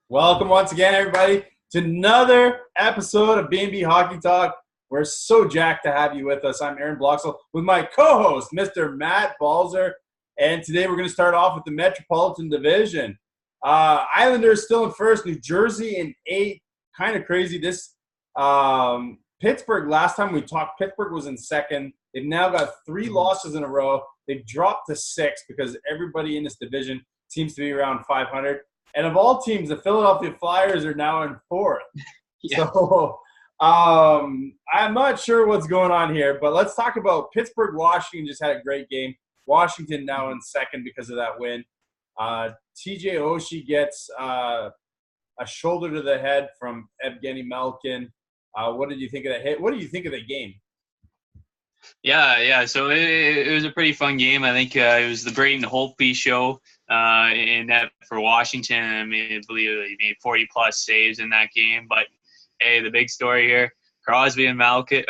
Welcome once again, everybody, to another episode of B&B Hockey Talk. We're so jacked to have you with us. I'm Aaron Bloxel with my co-host, Mr. Matt Balzer. And today we're going to start off with the Metropolitan Division. Islanders still in first, New Jersey in 8th. Kind of crazy. Pittsburgh, last time we talked, Pittsburgh was in second. They've now got 3 losses in a row. They've dropped to 6 because everybody in this division seems to be around 500. And of all teams, the Philadelphia Flyers are now in 4th. Yeah. So I'm not sure what's going on here, but let's talk about Pittsburgh. Washington just had a great game. Washington now in second because of that win. TJ Oshie gets a shoulder to the head from Evgeny Malkin. What did you think of that hit? What do you think of the game? Yeah. So it was a pretty fun game. I think it was the Braden Holtby show in that for Washington. I mean, I believe he made 40-plus saves in that game. But, hey, the big story here, Crosby and Ovechkin,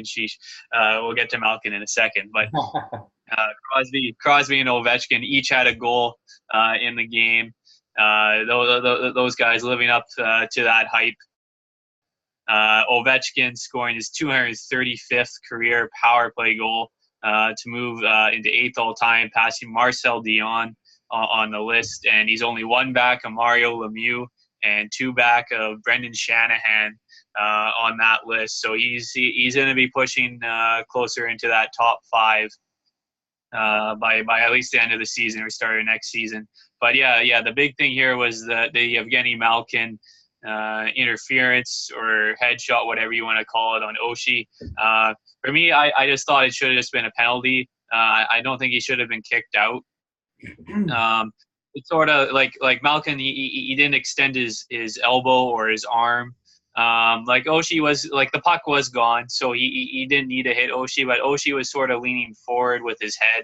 sheesh. We'll get to Malkin in a second. But Crosby and Ovechkin each had a goal in the game. Those guys living up to that hype. Ovechkin scoring his 235th career power play goal to move into 8th all-time, passing Marcel Dion on the list. And he's only 1 back of Mario Lemieux and 2 back of Brendan Shanahan on that list. So he's going to be pushing closer into that top 5 by at least the end of the season or start of next season. But, yeah, the big thing here was the Evgeny Malkin interference or headshot, whatever you want to call it, on Oshie. For me, I just thought it should have just been a penalty. I don't think he should have been kicked out. It's sort of like Malkin, he didn't extend his elbow or his arm. Like Oshie was, like, the puck was gone, so he didn't need to hit Oshie, but Oshie was sort of leaning forward with his head,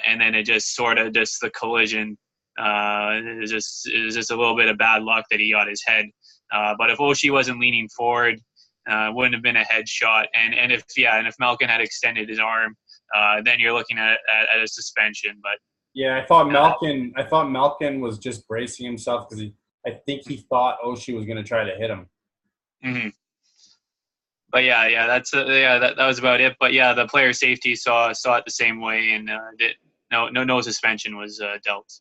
and then it just sort of the collision. It was just a little bit of bad luck that he got his head. But if Oshie wasn't leaning forward, it wouldn't have been a headshot. And if Malkin had extended his arm, then you're looking at a suspension. But yeah, I thought Malkin was just bracing himself because I think he thought Oshie was going to try to hit him. Mm-hmm. But that was about it. But yeah, the player safety saw it the same way, and no suspension was dealt.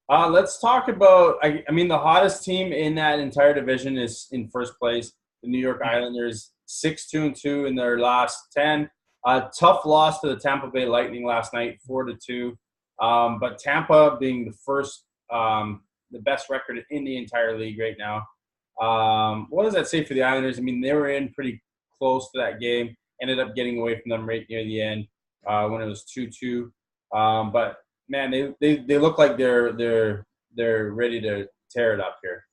Let's talk about, I mean, the hottest team in that entire division is in first place, the New York Islanders, 6-2-2 in their last 10. Tough loss to the Tampa Bay Lightning last night, 4-2. But Tampa being the best record in the entire league right now. What does that say for the Islanders? I mean, they were in pretty close to that game, ended up getting away from them right near the end when it was 2-2. But man, they look like they're ready to tear it up here.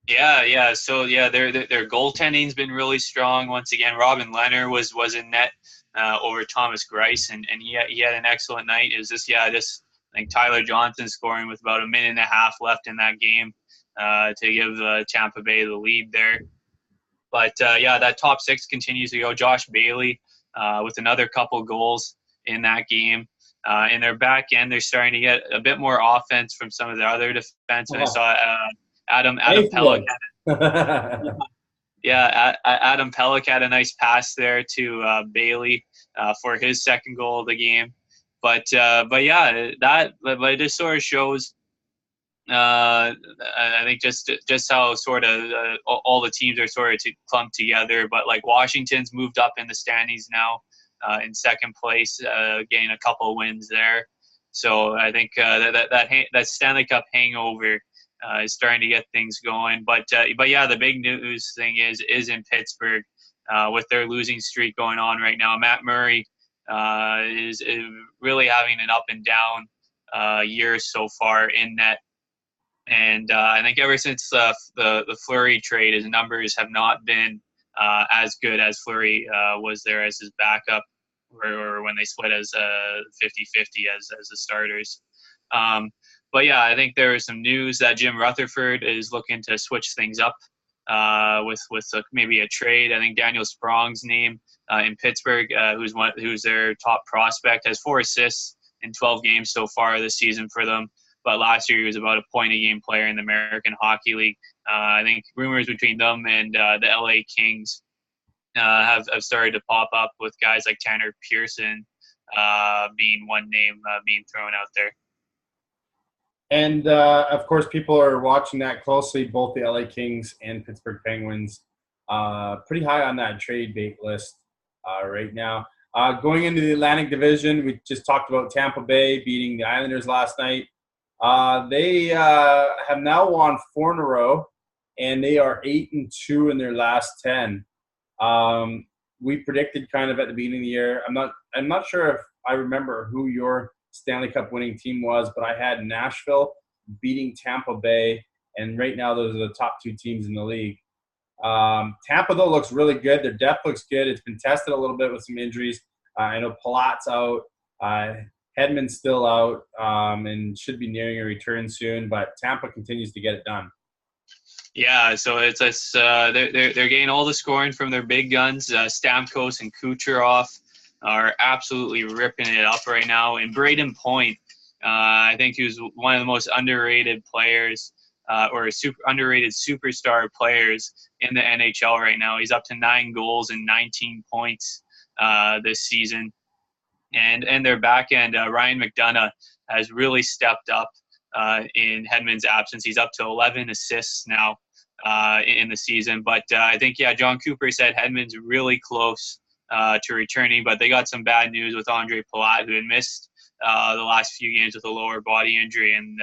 Yeah. So yeah, their goaltending's been really strong. Once again, Robin Lehner was in net over Thomas Greiss, and he had an excellent night. It was I think Tyler Johnson scoring with about a minute and a half left in that game to give Tampa Bay the lead there. But that top 6 continues to go. Josh Bailey with another couple goals in that game. In their back end, they're starting to get a bit more offense from some of the other defensemen. I saw Adam Pelech. Adam Pelech had a nice pass there to Bailey for his second goal of the game. But it just sort of shows. I think just how sort of all the teams are sort of clumped together. But like Washington's moved up in the standings now. In second place, getting a couple of wins there. So I think that Stanley Cup hangover is starting to get things going. But the big news thing is in Pittsburgh with their losing streak going on right now. Matt Murray is really having an up and down year so far in net. And I think ever since the Fleury trade, his numbers have not been as good as Fleury was there as his backup, or when they split as 50-50 as the starters. But yeah, I think there is some news that Jim Rutherford is looking to switch things up with maybe a trade. I think Daniel Sprong's name in Pittsburgh, who's their top prospect, has 4 assists in 12 games so far this season for them. but last year he was about a point a game player in the American Hockey League. I think rumors between them and the LA Kings have started to pop up, with guys like Tanner Pearson being one name being thrown out there. And, of course, people are watching that closely, both the LA Kings and Pittsburgh Penguins. Pretty high on that trade bait list right now. Going into the Atlantic Division, we just talked about Tampa Bay beating the Islanders last night. They have now won 4 in a row, and they are 8-2 in their last 10. We predicted kind of at the beginning of the year. I'm not sure if I remember who your Stanley Cup winning team was, but I had Nashville beating Tampa Bay, and right now those are the top 2 teams in the league. Tampa, though, looks really good. Their depth looks good. It's been tested a little bit with some injuries. I know Palat's out. Hedman's still out and should be nearing a return soon, but Tampa continues to get it done. Yeah, so it's they're getting all the scoring from their big guns. Stamkos and Kucherov are absolutely ripping it up right now. And Braden Point, I think he was one of the most underrated players or underrated superstar players in the NHL right now. He's up to 9 goals and 19 points this season. And their back end, Ryan McDonough, has really stepped up in Hedman's absence. He's up to 11 assists now in the season. But I think, John Cooper said Hedman's really close to returning, but they got some bad news with Andre Palat, who had missed the last few games with a lower body injury, and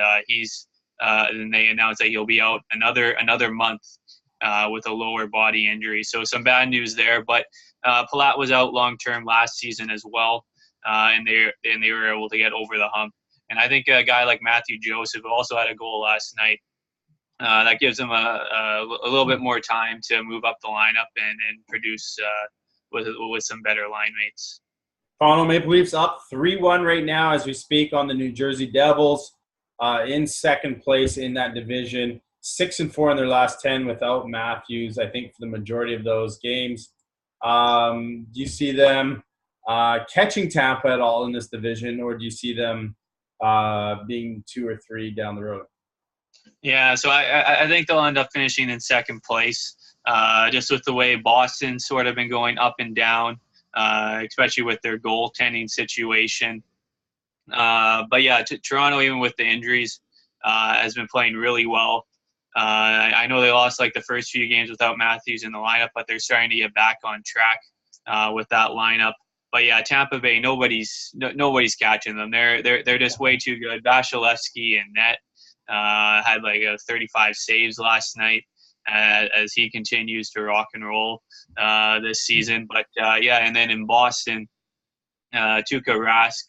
and they announced that he'll be out another month with a lower body injury. So some bad news there, but Palat was out long term last season as well, and they were able to get over the hump. And I think a guy like Matthew Joseph also had a goal last night. That gives him a little bit more time to move up the lineup and produce with some better line mates. Toronto Maple Leafs up 3-1 right now as we speak on the New Jersey Devils in second place in that division. 6-4 in their last 10 without Matthews, I think, for the majority of those games. Do you see them catching Tampa at all in this division, or do you see them being 2 or 3 down the road? Yeah, so I think they'll end up finishing in second place, just with the way Boston's sort of been going up and down, especially with their goaltending situation. But yeah, Toronto, even with the injuries, has been playing really well. I know they lost like the first few games without Matthews in the lineup, but they're starting to get back on track with that lineup. But yeah, Tampa Bay, nobody's catching them. They're just way too good. Vasilevsky and net had like 35 saves last night as he continues to rock and roll this season. But and then in Boston, Tuukka Rask.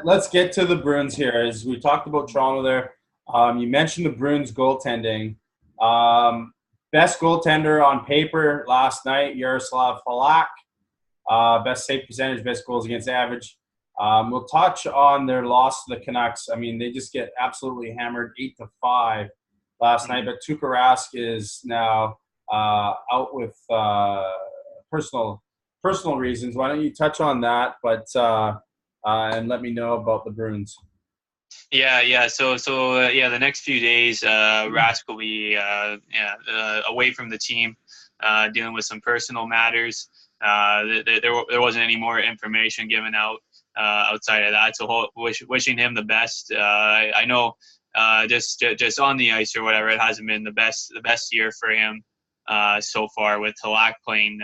Let's get to the Bruins here. As we talked about Toronto there, you mentioned the Bruins goaltending. Best goaltender on paper last night, Yaroslav Halak. Best save percentage, best goals against average. We'll touch on their loss to the Canucks. I mean, they just get absolutely hammered 8-5 last night. But Tuukka Rask is now out with personal reasons. Why don't you touch on that? But and let me know about the Bruins. Yeah. So the next few days, Rask will be away from the team, dealing with some personal matters. There wasn't any more information given out outside of that. So wishing him the best. I know just on the ice or whatever, it hasn't been the best year for him so far, with Halak playing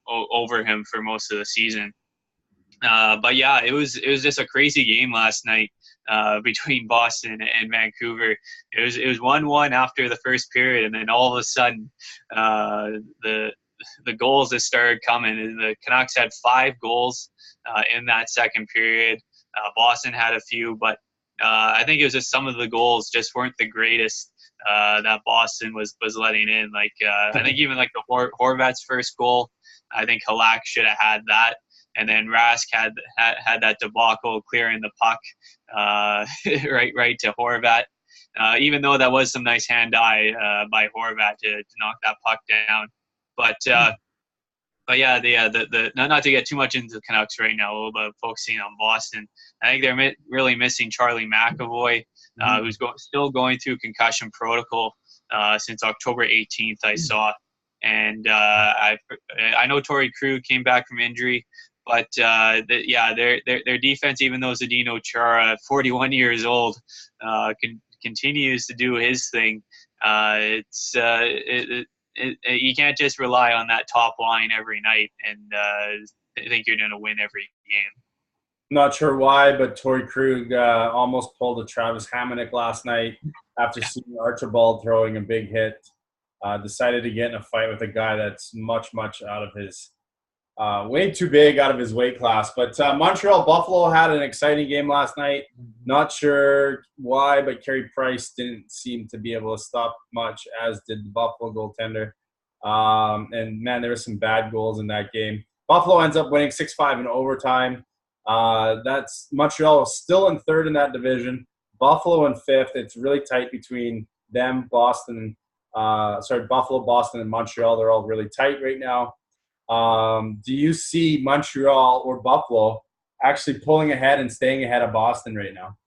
over him for most of the season. But yeah, it was just a crazy game last night between Boston and Vancouver. It was 1-1 after the first period, and then all of a sudden the goals that started coming, and the Canucks had 5 goals in that second period. Boston had a few, but I think it was just some of the goals just weren't the greatest that Boston was letting in. Like I think even like the Horvat's first goal, I think Halak should have had that. And then Rask had that debacle clearing the puck right to Horvat. Even though that was some nice hand-eye by Horvat to knock that puck down. But But yeah, the not to get too much into the Canucks right now, a little bit focusing on Boston. I think they're really missing Charlie McAvoy, who's still going through concussion protocol since October 18th. I saw, and I know Torrey Krug came back from injury, but their defense, even though Zdeno Chara, 41 years old, continues to do his thing. You can't just rely on that top line every night and think you're going to win every game. Not sure why, but Torrey Krug almost pulled a Travis Hamonic last night after seeing Archibald throwing a big hit. Decided to get in a fight with a guy that's much out of his way too big out of his weight class. But Montreal Buffalo had an exciting game last night. Not sure why, but Carey Price didn't seem to be able to stop much, as did the Buffalo goaltender. And, man, there were some bad goals in that game. Buffalo ends up winning 6-5 in overtime. That's Montreal is still in third in that division. Buffalo in fifth. It's really tight between them, Buffalo, Boston, and Montreal. They're all really tight right now. Do you see Montreal or Buffalo actually pulling ahead and staying ahead of Boston right now?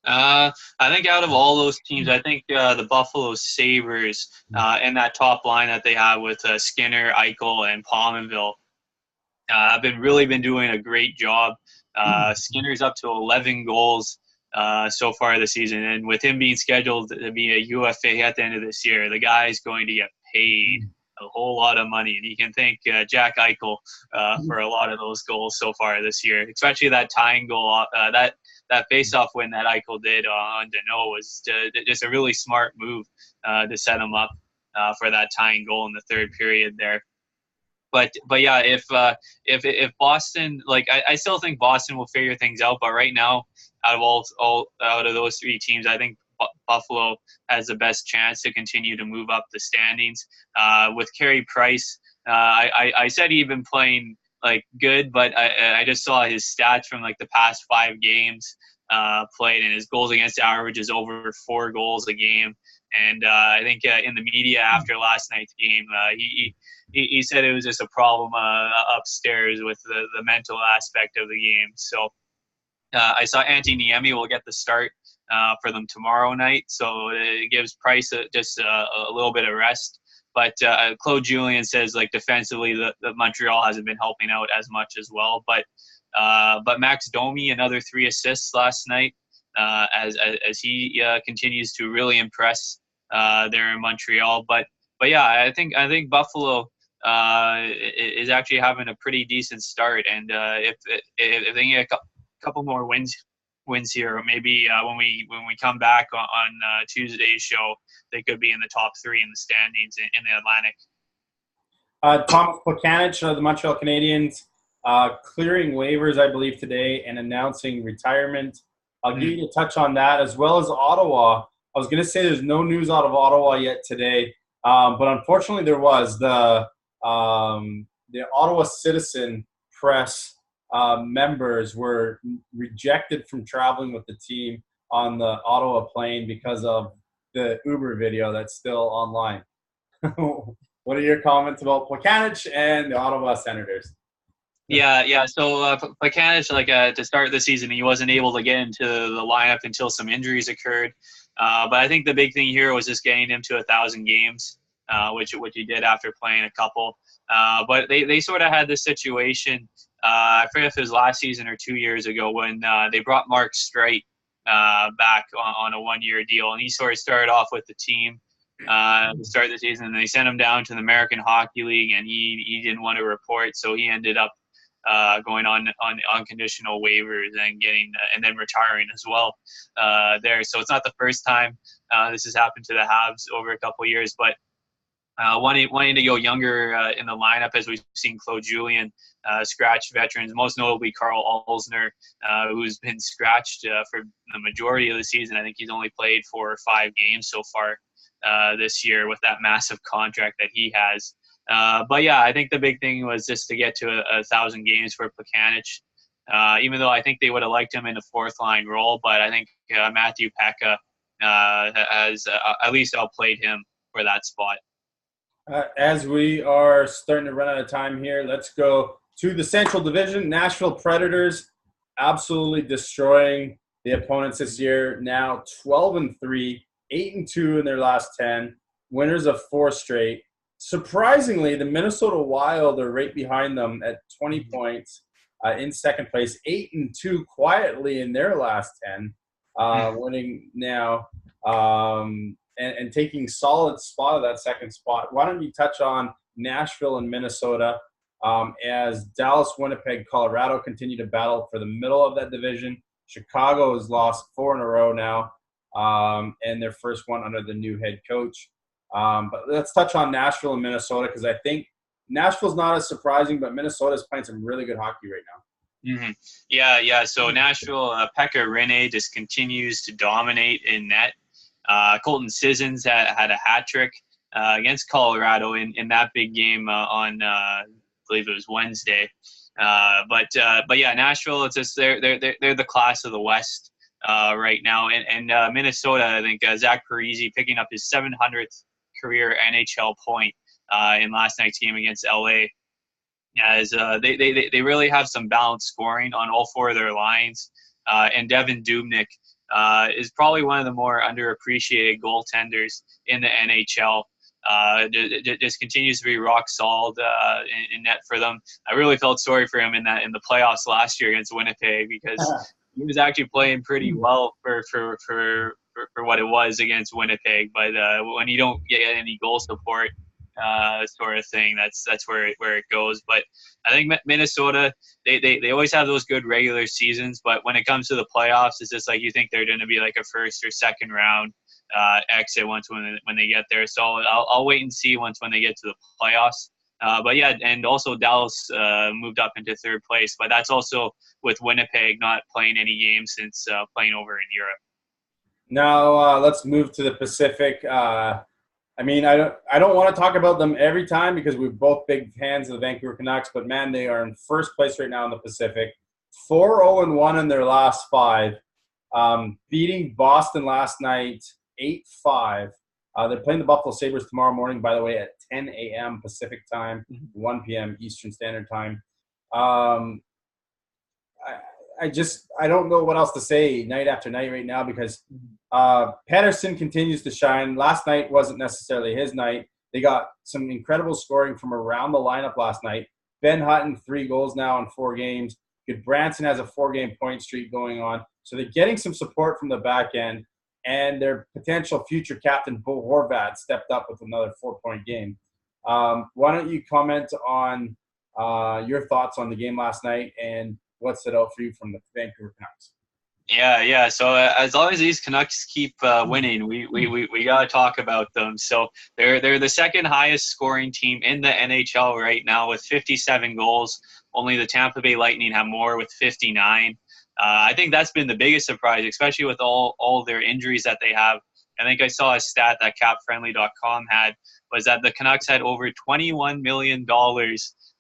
I think out of all those teams, I think the Buffalo Sabres and that top line that they have with Skinner, Eichel, and Pominville have been doing a great job. Skinner's up to 11 goals so far this season, and with him being scheduled to be a UFA at the end of this year, the guy is going to get paid a whole lot of money, and you can thank Jack Eichel for a lot of those goals so far this year, especially that tying goal, that face-off win that Eichel did on Danault was just a really smart move to set him up for that tying goal in the third period there. But yeah, if Boston, like I still think Boston will figure things out, but right now, out of those three teams, I think Buffalo has the best chance to continue to move up the standings. With Carey Price, I said he'd been playing like good, but I just saw his stats from like the past 5 games played, and his goals against average is over 4 goals a game. And I think in the media after last night's game, he said it was just a problem upstairs with the mental aspect of the game. So I saw Antti Niemi will get the start for them tomorrow night, so it gives Price just a little bit of rest. But Claude Julien says, like, defensively, the Montreal hasn't been helping out as much as well. But Max Domi, another 3 assists last night, as he continues to really impress there in Montreal. But yeah, I think Buffalo is actually having a pretty decent start, and if they get a couple more wins here, or maybe when we come back on Tuesday's show, they could be in the top 3 in the standings in the Atlantic. Thomas Plekanec of the Montreal Canadiens clearing waivers, I believe, today and announcing retirement. I'll give you a touch on that, as well as Ottawa. I was going to say there's no news out of Ottawa yet today, but unfortunately there was. The Ottawa Citizen Press members were rejected from traveling with the team on the Ottawa plane because of the Uber video that's still online. What are your comments about Plekanec and the Ottawa Senators? Yeah. So Plekanec, to start the season, he wasn't able to get into the lineup until some injuries occurred. But I think the big thing here was just getting him to 1,000 games, which he did after playing a couple. But they sort of had this situation. I forget if it was last season or 2 years ago when they brought Mark Streit back on a 1-year deal, and he sort of started off with the team to start the season, and they sent him down to the American Hockey League, and he didn't want to report, so he ended up going on unconditional waivers and and then retiring as well there. So it's not the first time this has happened to the Habs over a couple of years, but wanting to go younger in the lineup, as we've seen Claude Julien scratch veterans, most notably Carl Alsner, who's been scratched for the majority of the season. I think he's only played 4 or 5 games so far this year with that massive contract that he has. But yeah, I think the big thing was just to get to 1,000 games for Plekanec, even though I think they would have liked him in a 4th-line role. But I think Matthew Pekka has at least outplayed him for that spot. As we are starting to run out of time here, let's go to the Central Division. Nashville Predators absolutely destroying the opponents this year. Now 12-3, 8-2 in their last 10, winners of 4 straight. Surprisingly, the Minnesota Wild are right behind them at 20 points in second place, 8-2 quietly in their last 10, winning now. And taking solid spot of that second spot. Why don't you touch on Nashville and Minnesota as Dallas, Winnipeg, Colorado continue to battle for the middle of that division. Chicago has lost 4 in a row now, and their first one under the new head coach. But let's touch on Nashville and Minnesota because I think Nashville's not as surprising, but Minnesota's playing some really good hockey right now. Mm-hmm. Yeah. So Nashville, Pekka Rinne just continues to dominate in net. Colton Sissons had a hat trick against Colorado in that big game on I believe it was Wednesday. But yeah, Nashville, it's just they're the class of the West right now, and Minnesota, I think Zach Parise picking up his 700th career NHL point in last night's game against LA. As they really have some balanced scoring on all 4 of their lines, and Devin Dubnyk is probably one of the more underappreciated goaltenders in the NHL. Just continues to be rock solid in net for them. I really felt sorry for him in the playoffs last year against Winnipeg because he was actually playing pretty well for what it was against Winnipeg. But when you don't get any goal support, sort of thing, that's where it goes. But I think Minnesota, they always have those good regular seasons, but when it comes to the playoffs, it's just like you think they're going to be like a first or second round exit when they get there. So I'll wait and see when they get to the playoffs. But yeah, and also Dallas moved up into third place, but that's also with Winnipeg not playing any games since playing over in Europe. Now let's move to the Pacific. I don't want to talk about them every time because we're both big fans of the Vancouver Canucks, but man, they are in first place right now in the Pacific. 4-0-1 in their last 5, beating Boston last night 8-5. They're playing the Buffalo Sabres tomorrow morning, by the way, at 10 a.m. Pacific time, 1 p.m. Eastern Standard Time. I don't know what else to say night after night right now because Pettersson continues to shine. Last night wasn't necessarily his night. They got some incredible scoring from around the lineup last night. Ben Hutton, 3 goals now in 4 games. Goodbranson has a 4-game point streak going on. So they're getting some support from the back end, and their potential future captain, Bo Horvat, stepped up with another 4-point game. Why don't you comment on your thoughts on the game last night and what stood out for you from the Vancouver Canucks? Yeah. So as long as these Canucks keep winning, we gotta talk about them. So they're the second highest scoring team in the NHL right now with 57 goals. Only the Tampa Bay Lightning have more with 59. I think that's been the biggest surprise, especially with all their injuries that they have. I think I saw a stat that CapFriendly.com had was that the Canucks had over $21 million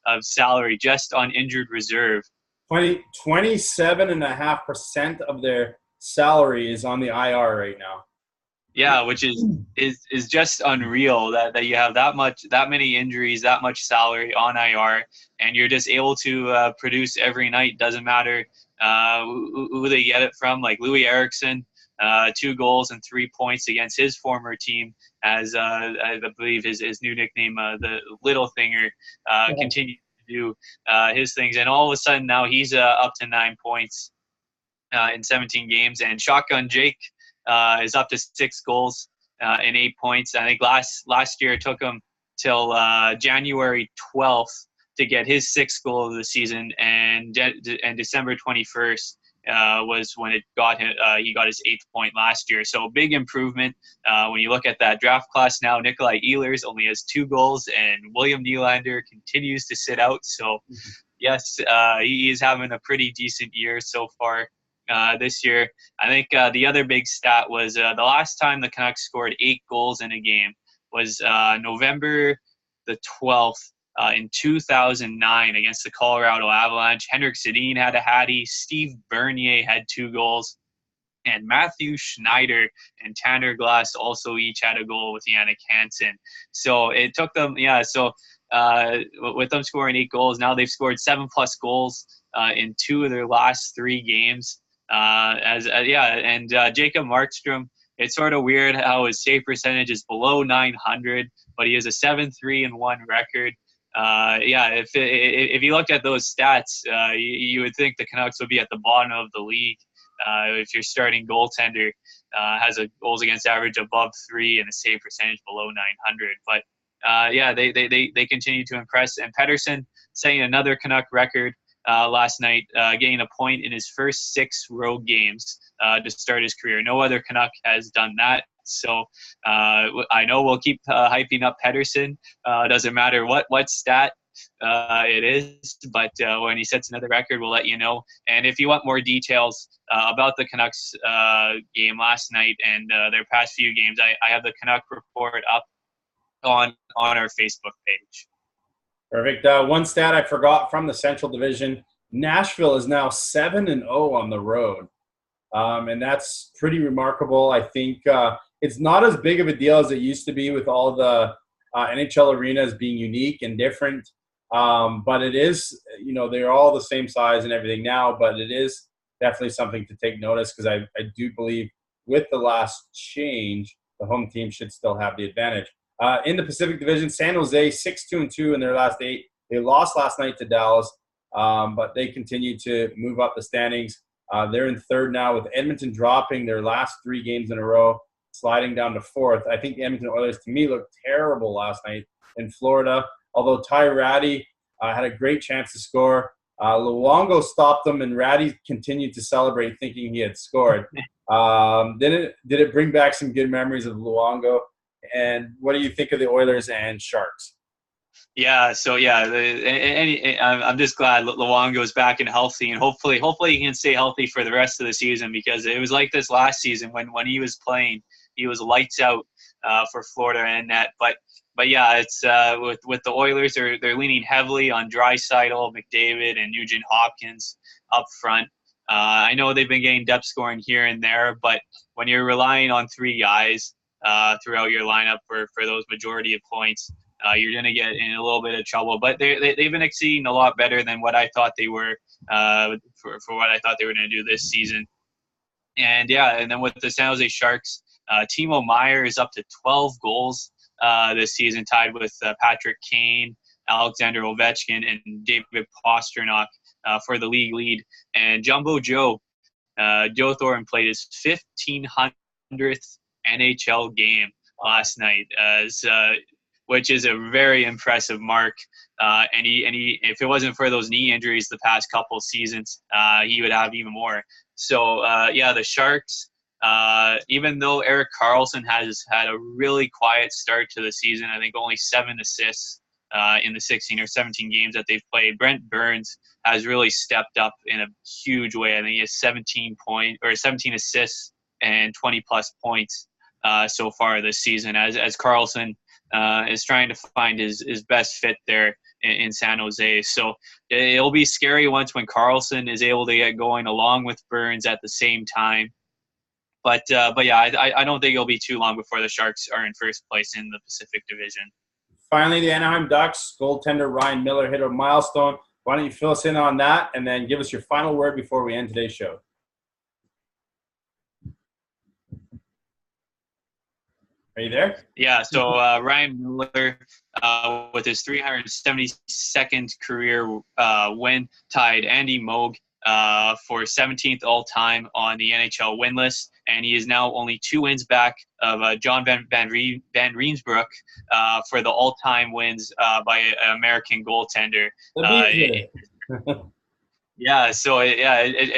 of salary just on injured reserve. 27.5% of their salary is on the IR right now. Yeah, which is just unreal that you have that many injuries, that much salary on IR, and you're just able to produce every night. Doesn't matter who they get it from. Like Louis Eriksson, 2 goals and 3 points against his former team, as I believe his new nickname, the Little Thinger, continues to do his things, and all of a sudden now he's up to 9 points in 17 games, and Shotgun Jake is up to 6 goals and 8 points. I think last year it took him till January 12th to get his 6th goal of the season, and December 21st was when it got him. He got his 8th point last year. So big improvement when you look at that draft class now. Nikolai Ehlers only has 2 goals, and William Nylander continues to sit out. So yes, he is having a pretty decent year so far. This year. I think the other big stat was the last time the Canucks scored 8 goals in a game was November the 12th in 2009 against the Colorado Avalanche. Henrik Sedin had a hattie. Steve Bernier had 2 goals. And Matthew Schneider and Tanner Glass also each had a goal with Jannik Hansen. So it took them, with them scoring 8 goals, now they've scored 7+ goals in 2 of their last 3 games. Jacob Markstrom, it's sort of weird how his save percentage is below 900, but he has a 7-3-1 record. If you looked at those stats, you would think the Canucks would be at the bottom of the league. If your starting goaltender has a goals against average above 3 and a save percentage below 900, but they continue to impress. And Pettersson setting another Canuck record last night, getting a point in his first 6 road games to start his career. No other Canuck has done that. So I know we'll keep hyping up Pettersson. Doesn't matter what stat it is, but when he sets another record, we'll let you know. And if you want more details about the Canucks game last night and their past few games, I have the Canuck report up on our Facebook page. Perfect. One stat I forgot from the Central Division: Nashville is now 7-0 on the road, and that's pretty remarkable. I think it's not as big of a deal as it used to be with all the NHL arenas being unique and different. But it is, they're all the same size and everything now, but it is definitely something to take notice, because I do believe with the last change, the home team should still have the advantage. In the Pacific Division, San Jose 6-2-2 in their last 8. They lost last night to Dallas, but they continue to move up the standings. They're in 3rd now, with Edmonton dropping their last 3 games in a row, sliding down to 4th. I think the Edmonton Oilers, to me, looked terrible last night in Florida. Although Ty Ratty had a great chance to score, Luongo stopped them, and Ratty continued to celebrate, thinking he had scored. Did it bring back some good memories of Luongo? And what do you think of the Oilers and Sharks? I'm just glad Luongo's back and healthy, and hopefully he can stay healthy for the rest of the season, because it was like this last season when he was playing, he was lights out for Florida and net. But it's with the Oilers, they're leaning heavily on Draisaitl, McDavid, and Nugent Hopkins up front. I know they've been getting depth scoring here and there, but when you're relying on 3 guys throughout your lineup for those majority of points, you're going to get in a little bit of trouble. But they've been exceeding a lot better than what I thought they were for what I thought they were going to do this season. And then with the San Jose Sharks, Timo Meier is up to 12 goals this season, tied with Patrick Kane, Alexander Ovechkin, and David Pastrnak for the league lead. And Jumbo Joe Thornton played his 1,500th NHL game last night, which is a very impressive mark. And he, if it wasn't for those knee injuries the past couple seasons, he would have even more. So the Sharks, even though Erik Karlsson has had a really quiet start to the season, I think only 7 assists in the 16 or 17 games that they've played. Brent Burns has really stepped up in a huge way. I think he has 17 assists and 20+ points so far this season, as Karlsson is trying to find his best fit there in San Jose. So it'll be scary when Karlsson is able to get going along with Burns at the same time. But I don't think it'll be too long before the Sharks are in first place in the Pacific Division. Finally, the Anaheim Ducks goaltender Ryan Miller hit a milestone. Why don't you fill us in on that, and then give us your final word before we end today's show? Are you there? Yeah, so Ryan Miller, with his 372nd career win, tied Andy Moog for 17th all-time on the NHL win list, and he is now only 2 wins back of John Van Riemsbroek for the all-time wins by an American goaltender. It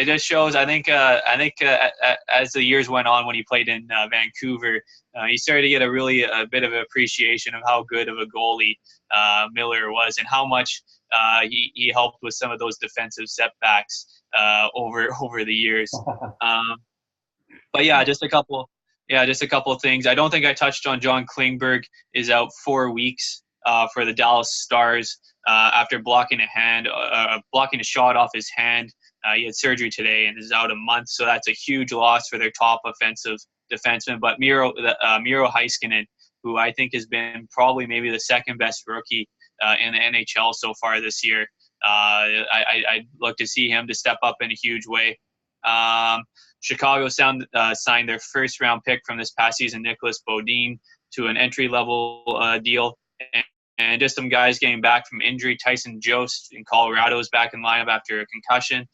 just shows. I think as the years went on, when he played in Vancouver, he started to get a bit of appreciation of how good of a goalie Miller was, and how much he helped with some of those defensive setbacks over the years. Just a couple of things. I don't think I touched on John Klingberg is out 4 weeks for the Dallas Stars after blocking a shot off his hand He had surgery today and is out a month, so that's a huge loss for their top offensive defenseman. But Miro Heiskanen, who I think has been probably maybe the second best rookie in the NHL so far this year, I'd look to see him to step up in a huge way. Chicago signed their first-round pick from this past season, Nicholas Bodine, to an entry-level deal. And just some guys getting back from injury. Tyson Jost in Colorado is back in the lineup after a concussion.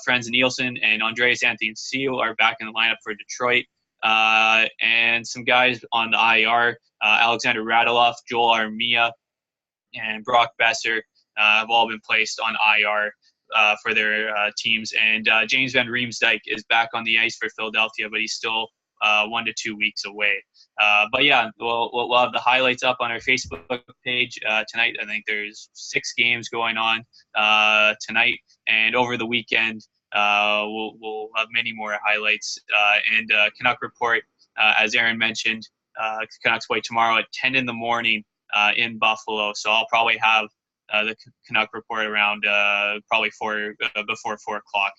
Franz Nielsen and Andreas Anthony-Seal are back in the lineup for Detroit. And some guys on the IR, Alexander Radulov, Joel Armia, and Brock Besser have all been placed on IR for their teams. And James Van Riemsdyk is back on the ice for Philadelphia, but he's still 1 to 2 weeks away. But yeah, we'll have the highlights up on our Facebook page tonight. I think there's 6 games going on tonight, and over the weekend we'll have many more highlights. And Canuck Report, as Aaron mentioned, Canucks play tomorrow at 10 in the morning in Buffalo. So I'll probably have the Canuck Report around probably before 4 o'clock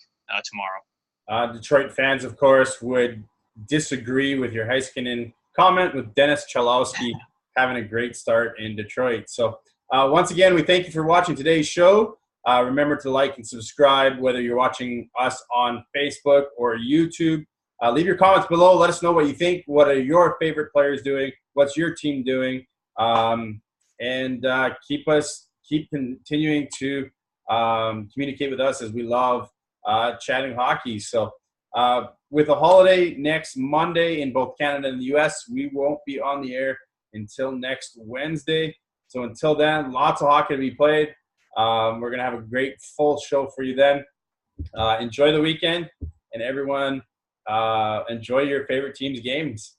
tomorrow. Detroit fans, of course, would disagree with your Heiskanen comment, with Dennis Chalowski having a great start in Detroit. So once again, we thank you for watching today's show. Remember to like and subscribe, whether you're watching us on Facebook or YouTube. Leave your comments below. Let us know what you think. What are your favorite players doing? What's your team doing? And keep continuing to communicate with us, as we love chatting hockey. So with a holiday next Monday in both Canada and the US, we won't be on the air until next Wednesday. So until then, lots of hockey to be played. We're going to have a great full show for you then. Enjoy the weekend, and everyone enjoy your favorite team's games.